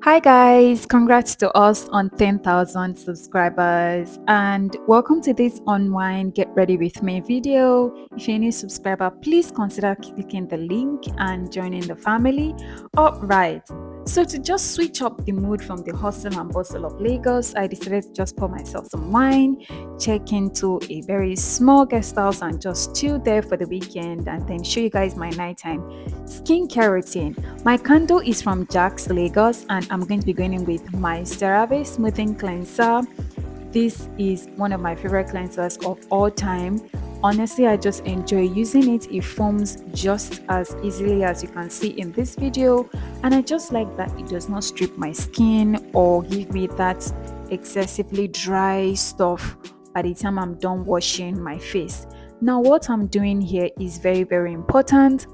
Hi guys, congrats to us on 10,000 subscribers and welcome to this Unwind Get Ready with Me video. If you're a new subscriber, please consider clicking the link and joining the family. Alright, so to just switch up the mood from the hustle and bustle of Lagos, I decided to just pour myself some wine, check into a very small guest house and just chill there for the weekend and then show you guys my nighttime skincare routine. My candle is from Jack's Lagos and I'm going to be going in with my CeraVe Smoothing Cleanser. This is one of my favorite cleansers of all time. Honestly, I just enjoy using it. It foams just as easily as you can see in this video, and I just like that it does not strip my skin or give me that excessively dry stuff by the time I'm done washing my face. Now, what I'm doing here is very important.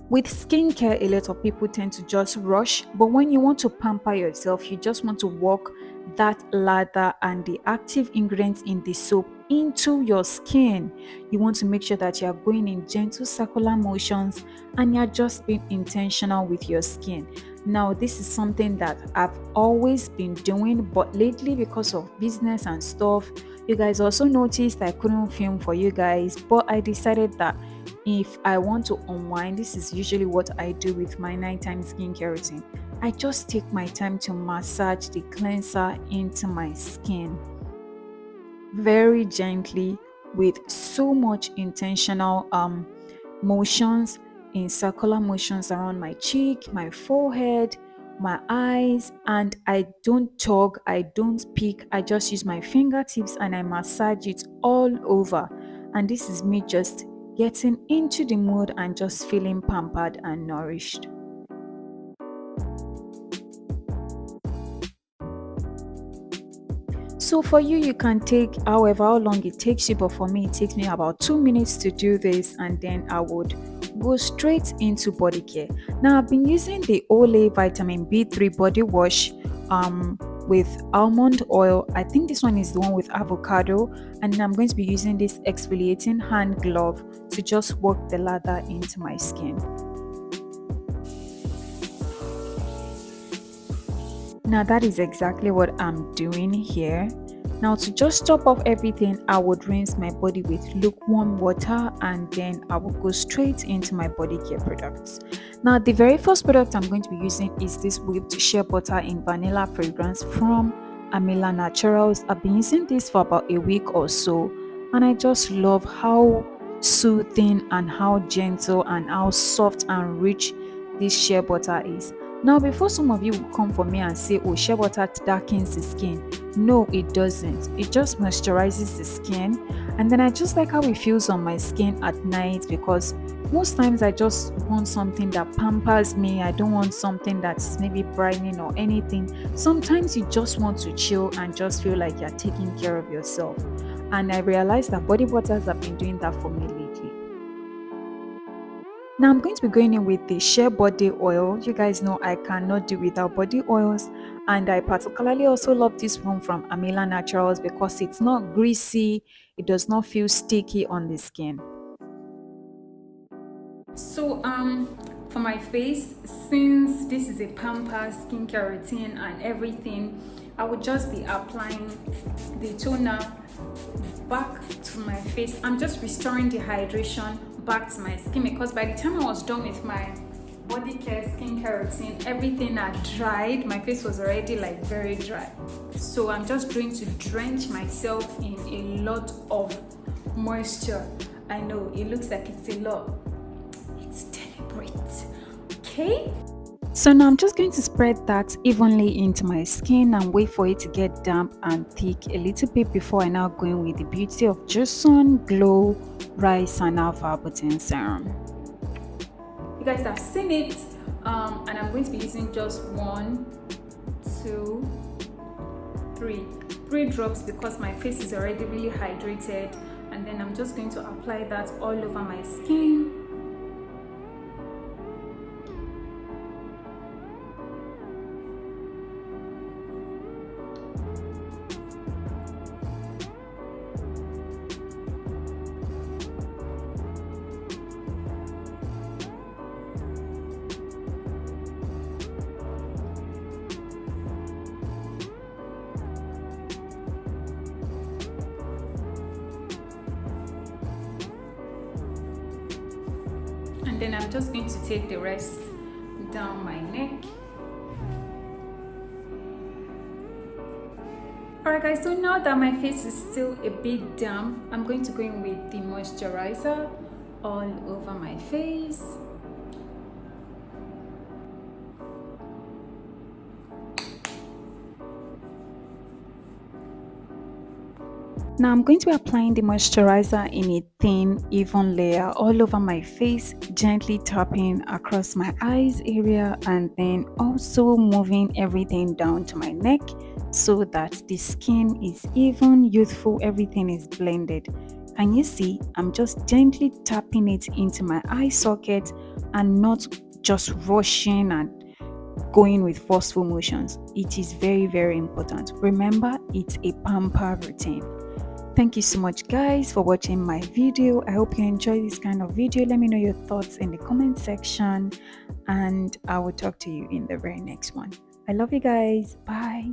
With skincare, a lot of people tend to just rush, but when you want to pamper yourself, you just want to walk that ladder and the active ingredients in the soap into your skin. You want to make sure that you are going in gentle circular motions and you're just being intentional with your skin. Now, this is something that I've always been doing, but lately, because of business and stuff, you guys also noticed I couldn't film for you guys, but I decided that if I want to unwind, this is usually what I do with my nighttime skincare routine. I just take my time to massage the cleanser into my skin very gently with so much intentional motions in circular motions around my cheek, my forehead, my eyes, and I don't tug, I don't pick, I just use my fingertips and I massage it all over. And this is me just getting into the mood and just feeling pampered and nourished. So for you, you can take however how long it takes you, but for me, it takes me about 2 minutes to do this, and then I would go straight into body care. Now I've been using the Olay Vitamin B3 body wash with almond oil. I think this one is the one with avocado, and I'm going to be using this exfoliating hand glove to just work the lather into my skin. Now that is exactly what I'm doing here. Now to just top off everything, I would rinse my body with lukewarm water and then I will go straight into my body care products. Now the very first product I'm going to be using is this whipped shea butter in vanilla fragrance from Amila Naturals. I've been using this for about a week or so and I just love how soothing and how gentle and how soft and rich this shea butter is. Now, before some of you will come for me and say, oh, shea butter darkens the skin. No, it doesn't. It just moisturizes the skin. And then I just like how it feels on my skin at night because most times I just want something that pampers me. I don't want something that's maybe brightening or anything. Sometimes you just want to chill and just feel like you're taking care of yourself. And I realized that body butters have been doing that for me lately. Now I'm going to be going in with the shea body oil. You guys know I cannot do without body oils, and I particularly also love this one from Amila Naturals because it's not greasy, it does not feel sticky on the skin. So for my face, since this is a pamper skincare routine and everything, I would just be applying the toner back to my face. I'm just restoring the hydration back to my skin because by the time I was done with my Bodycare skincare routine, everything had dried. My face was already like very dry. So I'm just going to drench myself in a lot of moisture. I know it looks like it's a lot. It's deliberate. Okay? So now I'm just going to spread that evenly into my skin and wait for it to get damp and thick a little bit before I now go in with the Beauty of Joseon Glow Rice and Alpha Button Serum. You guys have seen it, and I'm going to be using just 1, 2, 3 drops because my face is already really hydrated, and then I'm just going to apply that all over my skin. and then I'm just going to take the rest down my neck. Alright guys, so now that my face is still a bit damp, I'm going to go in with the moisturizer all over my face. Now I'm going to be applying the moisturizer in a thin, even layer all over my face, gently tapping across my eyes area and then also moving everything down to my neck so that the skin is even, youthful, everything is blended. Can you see? I'm just gently tapping it into my eye socket and not just rushing and going with forceful motions. It is very, very important. Remember, it's a pamper routine. Thank you so much guys for watching my video. I hope you enjoy this kind of video. Let me know your thoughts in the comment section and I will talk to you in the very next one. I love you guys. Bye.